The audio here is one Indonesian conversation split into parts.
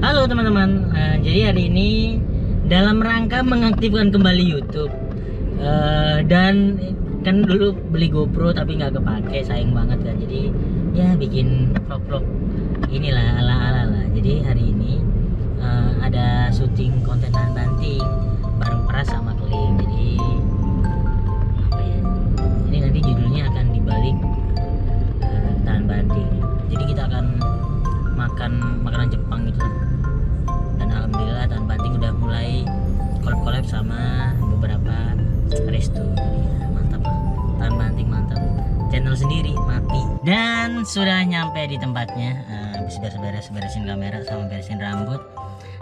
Halo teman-teman, jadi hari ini dalam rangka mengaktifkan kembali YouTube dan kan dulu beli GoPro tapi nggak kepake, sayang banget kan. Jadi ya bikin vlog-vlog inilah ala-ala lah. Jadi hari ini ada syuting konten tahan banting bareng Pras sama Keling. Jadi apa ya? Ini nanti judulnya akan dibalik tahan banting. Jadi kita akan makan makanan Jepang gitu. Dan alhamdulillah tahan banting udah mulai collab sama beberapa resto. Ya, mantap lah, tahan banting mantap, channel sendiri mati. Dan sudah nyampe di tempatnya, habis beresin kamera sama beresin rambut.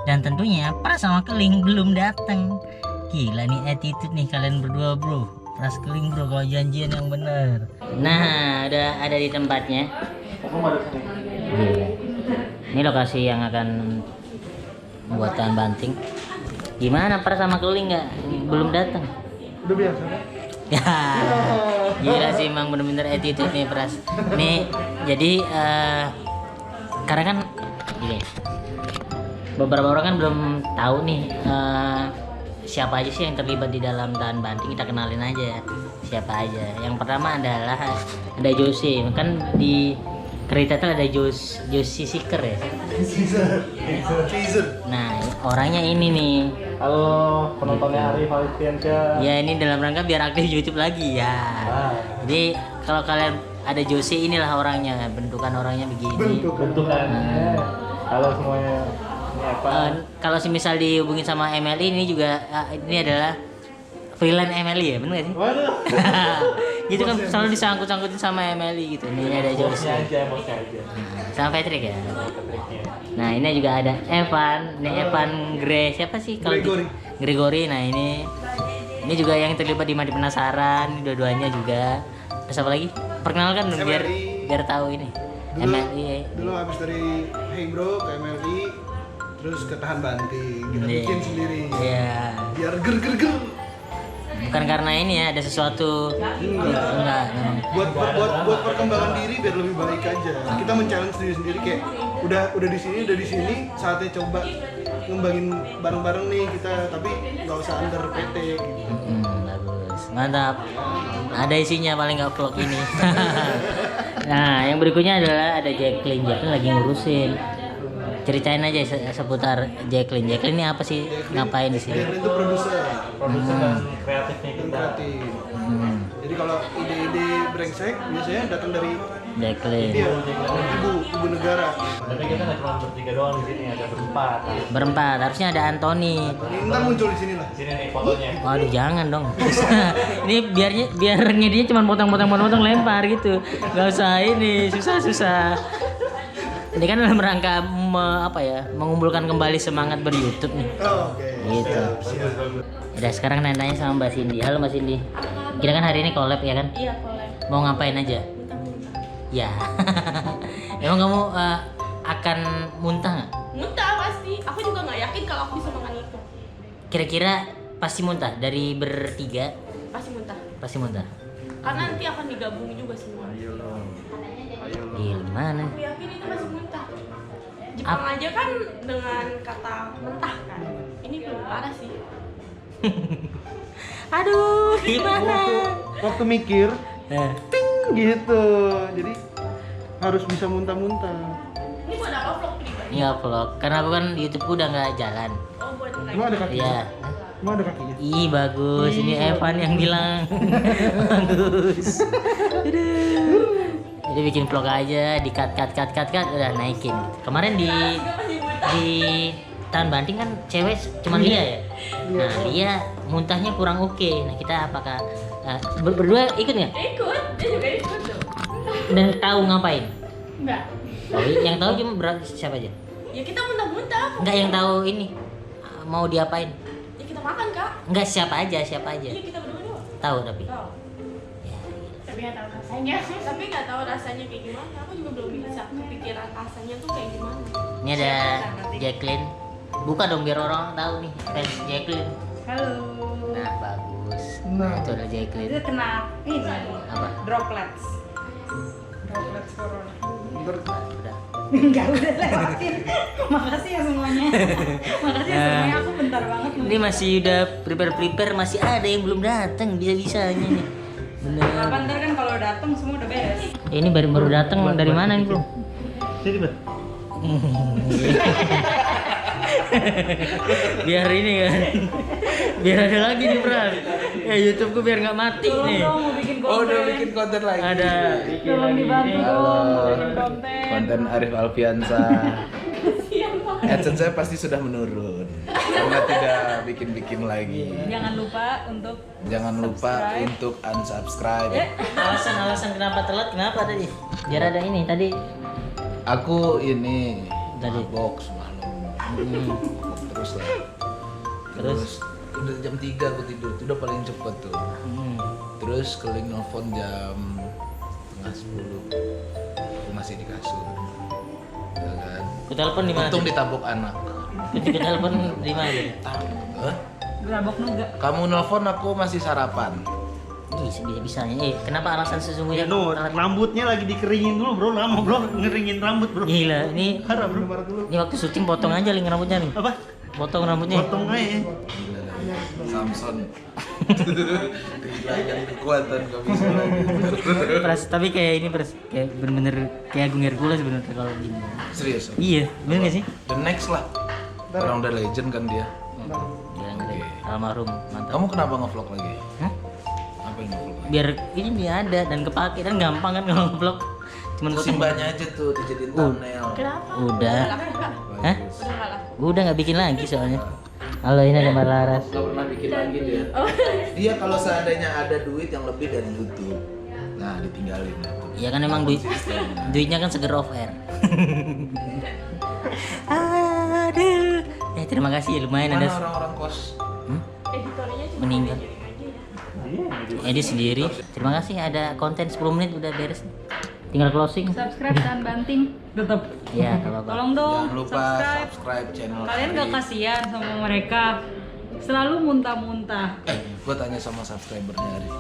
Dan tentunya Pras sama Keling belum datang. Gila nih attitude nih kalian berdua bro. Pras Keling bro, kalau janjian yang bener. Nah udah ada di tempatnya. Gila. Ini lokasi yang akan buat tahan banting. Gimana Pras sama Keling nggak belum datang? Udah biasa. Ya, gila sih emang bener-bener attitude nih Pras. Nih jadi karena kan gini, beberapa orang kan belum tahu nih siapa aja sih yang terlibat di dalam tahan banting. Kita kenalin aja siapa aja. Yang pertama adalah ada Jose, kan di cerita tuh ada Josi Seeker ya. Caesar. Nah orangnya ini nih. Halo penontonnya Arif Alfiansyah. Ya ini dalam rangka biar aktif YouTube lagi ya. Jadi kalau kalian ada Jose, inilah orangnya, bentukan orangnya begini. Bentukannya. Halo semuanya. Ini apa? Kalau misal dihubungin sama Emily ini juga ini adalah freelance Emily ya, bener gak sih? Waduh. Gitu kan selalu disangkut-sangkutin sama Emily gitu. Ini ada Jose. Bosnya aja. Sama Patrick ya. Patricknya. Nah ini juga ada Evan, ini Evan siapa sih kalau Gregory. Nah ini juga yang terlibat di Mandi Penasaran, dua-duanya juga. Terus apa lagi? Perkenalkan dong biar tahu ini. MLI. Dulu habis dari Hey Bro ke MLI, terus ke tahan banting, kita bikin sendiri. Iya. Biar ger. Bukan karena ini ya, ada sesuatu. Enggak. Buat perkembangan diri biar lebih baik aja. Kita men-challenge diri sendiri kayak udah di sini, saatnya coba ngembangin bareng-bareng nih kita, tapi nggak usah under PT gitu. Bagus, mantap. Ada isinya paling nggak vlog ini. Nah, yang berikutnya adalah ada Jacqueline. Jacqueline lagi ngurusin. Ceritain aja seputar Jacqueline. Jacqueline ini apa sih? Ngapain di sini? Jacqueline itu produser Dan kreatifnya dan kita. kreatif. Jadi kalau ide-ide brengsek biasanya datang dari Jacqueline. dia, ibu negara. Tapi kita nggak cuma bertiga doang di sini, ada berempat. Berempat, harusnya ada Anthony. Ini ntar muncul di sini lah. Di sini nih fotonya. Waduh jangan dong. Ini biar ngedinya cuma potong lempar gitu. Gak usah ini susah. Ini kan dalam rangka mengumpulkan kembali semangat ber-YouTube nih. Oh, oke. Gitu. Udah sekarang nanya sama Mbak Cindy. Halo Mbak Cindy. Kita kan hari ini collab ya kan? Iya, collab. Mau ngapain aja? Ya. Emang kamu akan muntah nggak? Muntah pasti. Aku juga nggak yakin kalau aku bisa makan itu. Kira-kira pasti muntah dari bertiga? Pasti muntah. Pasti muntah. Karena nanti akan digabung juga semua. Gimana? Aku yakin itu pasti muntah. Jepang aja kan dengan kata mentah kan. Ini belum parah sih. Aduh, gimana? Waktu mikir, Eh, ting gitu. Jadi harus bisa muntah-muntah. Ini buat apa vlog pribadi? Ini nggak vlog, karena aku kan YouTube udah nggak jalan. Oh, buat Emang ada kakinya? Iya. Emang ada kakinya? Ih bagus, ini Evan yang bilang bagus. Aduh. Jadi bikin vlog aja, di cut, udah naikin. Kemarin di tahan banting kan cewek cuma Lia ya. Nah Lia muntahnya kurang oke. Nah kita apakah berdua ikut nggak? Ikut, dia juga ikut tuh. Dan tahu ngapain? Enggak. Oh, yang tahu cuma siapa aja? Ya kita muntah-muntah. Enggak yang tahu ini mau diapain? Ya kita makan, Kak. Enggak siapa aja? Iya, kita berdua doang. Tahu tapi. Tahu. Ya, Tapi nggak tahu rasanya. Tapi nggak tahu rasanya kayak gimana. Aku juga belum bisa kepikiran rasanya tuh kayak gimana. ini ada Jacqueline. Buka dong biar orang tahu nih fans Jacqueline. Halo. Nah bagus. Nah. Itu ada Jacqueline. Itu kena ini Apa? droplets corona. Ntar Udah. Enggak, udah lewatin. Makasih ya semuanya. Makasih ya semuanya, aku bentar banget. Ini masih udah prepare, masih ada yang belum datang bisa-bisanya nih. Bener. Kapan ntar kan kalau datang semua udah beres. Ini baru datang dari mana nih, Bro? Jadi bet. Biar ini kan. Biar ada lagi nih, Bro. Ya YouTubeku biar nggak mati Tolong nih. dong mau bikin konten. Oh, udah bikin konten lagi. Ada Tolong dibantu dong mau Halo. bikin konten. Konten Arif Alfiansa. AdSense saya pasti sudah menurun karena tidak bikin lagi. Jangan lupa untuk Jangan lupa untuk unsubscribe. alasan kenapa telat, kenapa tadi? Biar ada ini tadi. Aku ini Tadi. box malam. Terus lah. Terus? Udah jam 3 aku tidur. Itu udah paling cepet tuh. Terus keling nelfon jam setengah 10. Aku masih di kasur. Ya kan? Ku telepon di mana? Untung ditabok anak. Ku telepon di mana? Hah? berabok nuga. Kamu nelfon aku masih sarapan. Bisa-bisanya. Kenapa alasan sesungguhnya? No, rambutnya lagi dikeringin dulu bro, lama bro, ngeringin rambut bro. Gila, ini Parah bro, parah dulu. ini waktu syuting potong aja link rambutnya nih. Apa? Potong rambutnya. Potong aja. Samson. Kehilangan kekuatan gak bisa lagi. Tapi kayak ini kayak bener-bener kayak Agung Hercules sebenarnya kalau gini. Serius? Iya, bener gak sih? The next lah. Orang udah legend kan dia. Bilang gitu. Almarhum, mantap. Kamu kenapa ngevlog lagi? Hah? Ngapain ngevlog lagi? Biar ini dia ada dan kepake kan gampang kan kalau vlog. Cuman Terus potong. simbahnya aja tuh dijadiin thumbnail. Kenapa? Udah. Hah? Udah kalah. Udah nggak bikin lagi soalnya. Halo, ini ada Mbak Laras. Gak pernah bikin lagi dia. Dia kalau seandainya ada duit yang lebih dari YouTube, nah ditinggalin. Iya kan emang duitnya kan seger off air. Aduh. Terima kasih ya lumayan Mana ada orang-orang kos? Editornya cuma meninggal. aja. Edit sendiri. Terima kasih ada konten 10 menit udah beres. Tinggal closing. Subscribe dan banting tetap. Iya, kalau apa. Tolong dong Jangan lupa subscribe. subscribe channel. Kalian gak Arif. kasihan sama mereka. Selalu muntah-muntah. Gue tanya sama subscribernya Arif.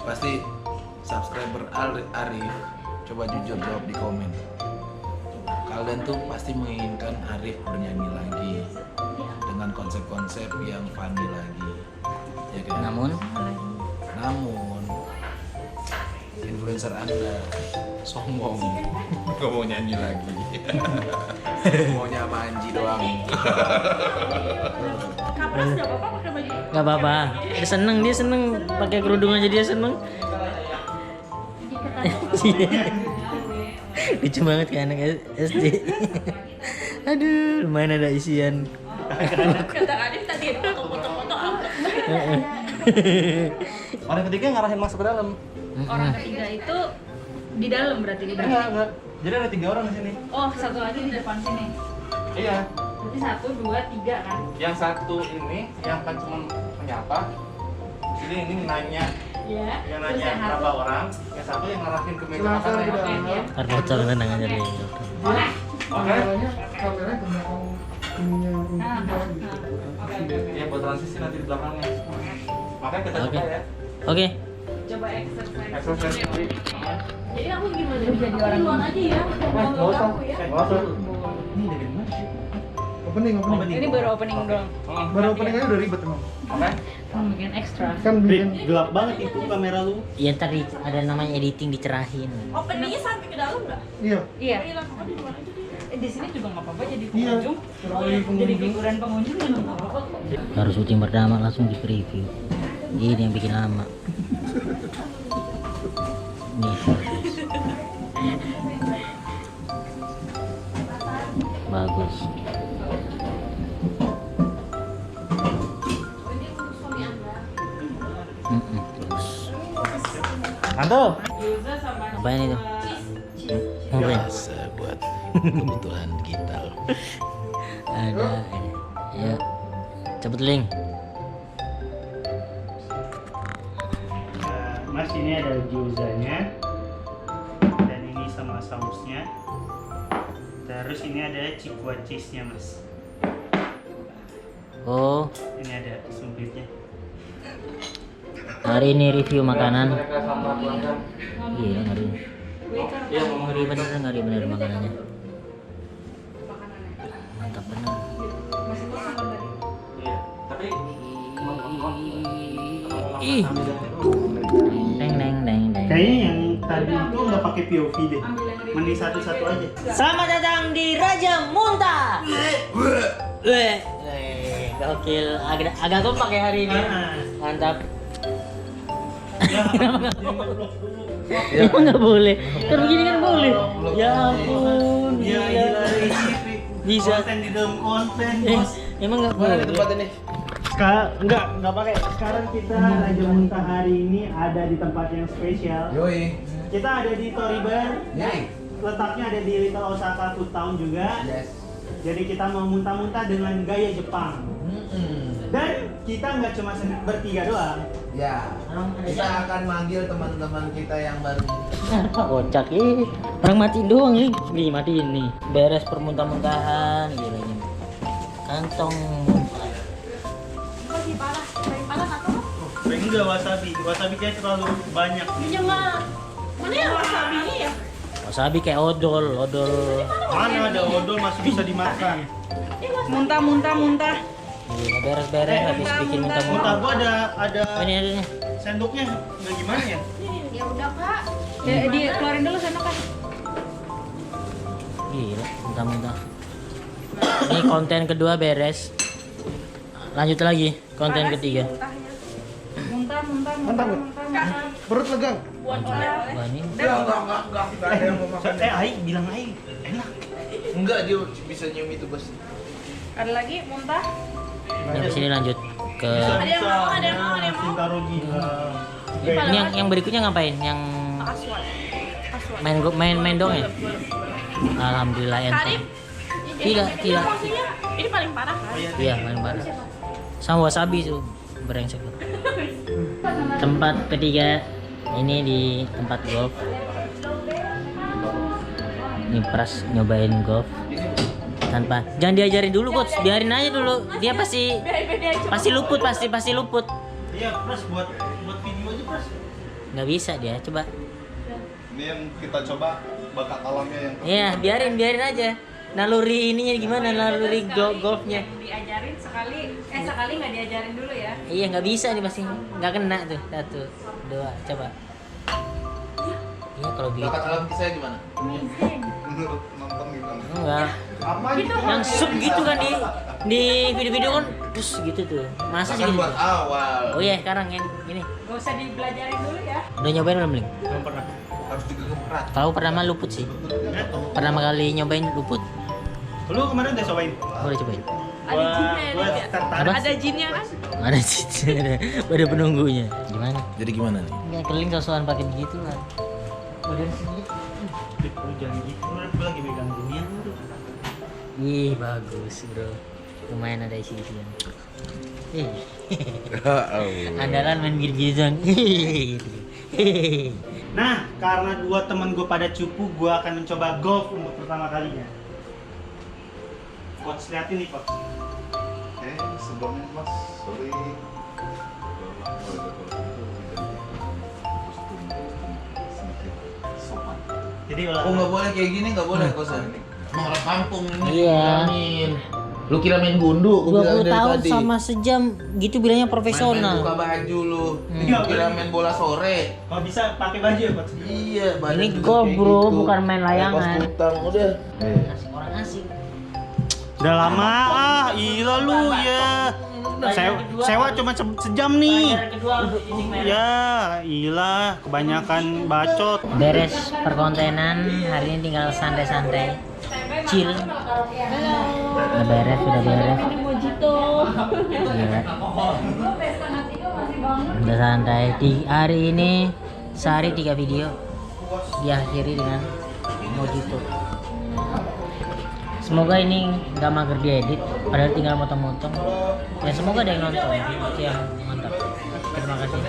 Pasti subscriber Arif, coba jujur jawab di komen. Kalian tuh pasti menginginkan Arif bernyanyi lagi dengan konsep-konsep yang funny lagi, ya kan? Namun Influencer Anda sombong, gak mau nyanyi lagi, maunya sama Anji doang. Kapras nggak apa-apa pakai baju. nggak apa-apa. Dia seneng pakai kerudung aja dia seneng. Lucu banget kan anak SD. Aduh, lumayan ada isian. Kata Adit tadi foto-foto upload. Orang ketiga ngarahin masuk ke dalam. Orang ketiga itu di dalam berarti di dalam. Enggak. Jadi ada 3 orang di sini. Oh, satu lagi di depan sini. Iya. Berarti 1, 2, 3 kan? Yang satu ini yang kan cuma menyapa. Jadi ini nanya, Iya. yang Terus nanya yang berapa satu. orang, yang satu yang ngarahin ke meja makan. Oke, ya. Ntar bocor tenang aja deh. Oke? Nah, Ya buat transisi nanti di belakangnya. Makanya kita Oke. coba ya. Oke. coba exercise. Exercise. Jadi aku gimana? Jadi orang Duluan aja ya. Nggak usah. Aku ya. Nggak usah. Ini dari mana sih? Opening. Ini baru opening doang. Baru opening aja udah ribet emang. Oke. Kan bikin ekstra. Kan bikin Gelap banget itu kamera lu. Iya ntar ada namanya editing dicerahin. Openingnya sampai ke dalam nggak? iya. Iya. Hilang apa di luar aja deh. Di sini juga nggak apa-apa jadi Iya. pengunjung. Jadi figuran pengunjung juga nggak apa-apa kok. Harus syuting pertama langsung di preview. Ini yang bikin lama. Nih. Bagus. Bagus. Anto. Ngapain itu? Ngapain? Biasa buat kebutuhan digital. Ada. Ya. Cepet link. Mas ini ada gyozanya dan ini sama sausnya. Terus ini ada cikwa cheese-nya mas. Oh, Ini ada sumpitnya. hari ini review makanan. Mereka sama pelanggan. Iya, ngeri. Iya, ngomong Ngeri bener makanannya. Ih. Deng. Kayaknya yang tadi itu nggak pakai POV deh. Mending satu-satu aja. Selamat datang di Raja Muntah. Weh, gokil. Agak kompak ya hari ini. Mantap. Emang nggak boleh? Kan begini kan boleh. Ya ampun. Iya, Bisa. konten di dalam konten, bos. Emang nggak boleh. tempat ini? Sekarang enggak pakai. Sekarang kita Raja Muntah hari ini ada di tempat yang spesial. Yoi. Kita ada di Toriban. Yoi. Letaknya ada di Little Osaka Food Town juga. Yes. Jadi kita mau muntah-muntah dengan gaya Jepang. Dan kita nggak cuma bertiga doang. Ya. Kita akan manggil teman-teman kita yang baru. Kocak ih. Orang matiin doang nih. Nih matiin nih. Beres permuntah-muntahan gila ini. Kantong muntah. Lebih parah, paling parah satu. Enggak wasabi. Wasabi kayak terlalu banyak. Ini mah mana yang wasabi ini ya? Wasabi kayak odol. Mana ada odol masih bisa dimakan. Muntah. Iya, beres habis bikin Muntah muntah-muntah. gua ada Oh, ini ada nih. sendoknya. Nggak gimana ya? Ya udah kak. Dikeluarin dulu sana kan. Gila, muntah-muntah. Ini konten kedua beres. Lanjut lagi, konten ketiga. Muntah. Perut legang. Buat orang. Wah, ini Enggak. Kita ada yang mau makan. Ai bilang Ai enak. Enggak, dia bisa nyium itu, Bos. Ada lagi muntah. di sini lanjut ke Ada yang mau, ada yang mau. Sintaro gila. ini yang berikutnya ngapain? Yang Aswan. main dong ya? Alhamdulillah Karib. enteng. Tidak. Maksudnya ini paling parah kan? Iya, paling parah. Sama wasabi tuh brengsek. Tempat ketiga ini di tempat golf. Ini Pras nyobain golf tanpa jangan diajarin dulu coach, biarin aja dulu. Dia pasti luput. Iya, Pras buat video aja, Pras. Nggak bisa dia, coba. Ini yang kita coba bakat alamnya yang Iya, biarin aja. Naluri ininya gimana? Naluri golfnya. Diajarin sekali nggak diajarin dulu ya. Iya, nggak bisa nih pasti nggak kena tuh. 1, 2, coba. Iya, kalau begitu. Bakat alam saya gimana? menurut nonton gimana? Enggak. Apa Yang sup gitu kan di video-video kan terus gitu tuh. Masa sih Kan gitu? buat awal. Oh iya, sekarang yang ini. Gak usah dibelajarin dulu ya. Udah nyobain belum, Ling? Belum pernah. Harus digegep erat. Tahu pertama luput sih. Pertama kali nyobain luput. Lu kemarin udah cobain? Gua udah cobain. Ada jinnya ya, Gua Dit, ya? tertarik. Ada jinnya kan? Ada sih, ada penunggunya. Gimana? Jadi gimana nih? Enggak keling sosokan pakai begitu lah. Badan sedikit. Lu jangan gitu, lu lagi megang ginian lu. Ih, bagus, Bro. Lumayan ada isi-isian. Ih. Andalan main gitu dong. Nah, karena dua teman gue pada cupu, gue akan mencoba golf untuk pertama kalinya. Coach, liatin nih, Coach. Oke, sebelumnya Mas, sorry. Jadi Oh nggak boleh kayak gini, nggak boleh kosan. Emang orang kampung ini. Iya. Kiramin. Lu kira main gundu? Gua bilang 20 dari tahun tadi. sama sejam gitu bilangnya Main profesional. buka baju lu. Iya, Kira bener. main bola sore. kalau bisa pakai baju ya, Coach. Iya, badan Ini juga golf, kayak Bro, gitu. bukan main layangan. Pas utang udah. Asing orang asing. Udah lama, iya lu ya. Sewa cuma sejam nih. Pelajaran kedua izin merah. Ya, iyalah, kebanyakan bacot. Beres perkontenan, hari ini tinggal santai-santai. Chill. Udah beres. Ini mojito. Gila. Udah santai. Di hari ini sehari 3 video diakhiri dengan mojito. Semoga ini nggak mager diedit, padahal tinggal motong-motong. Ya semoga ada yang nonton, itu yang mantap. Terima kasih.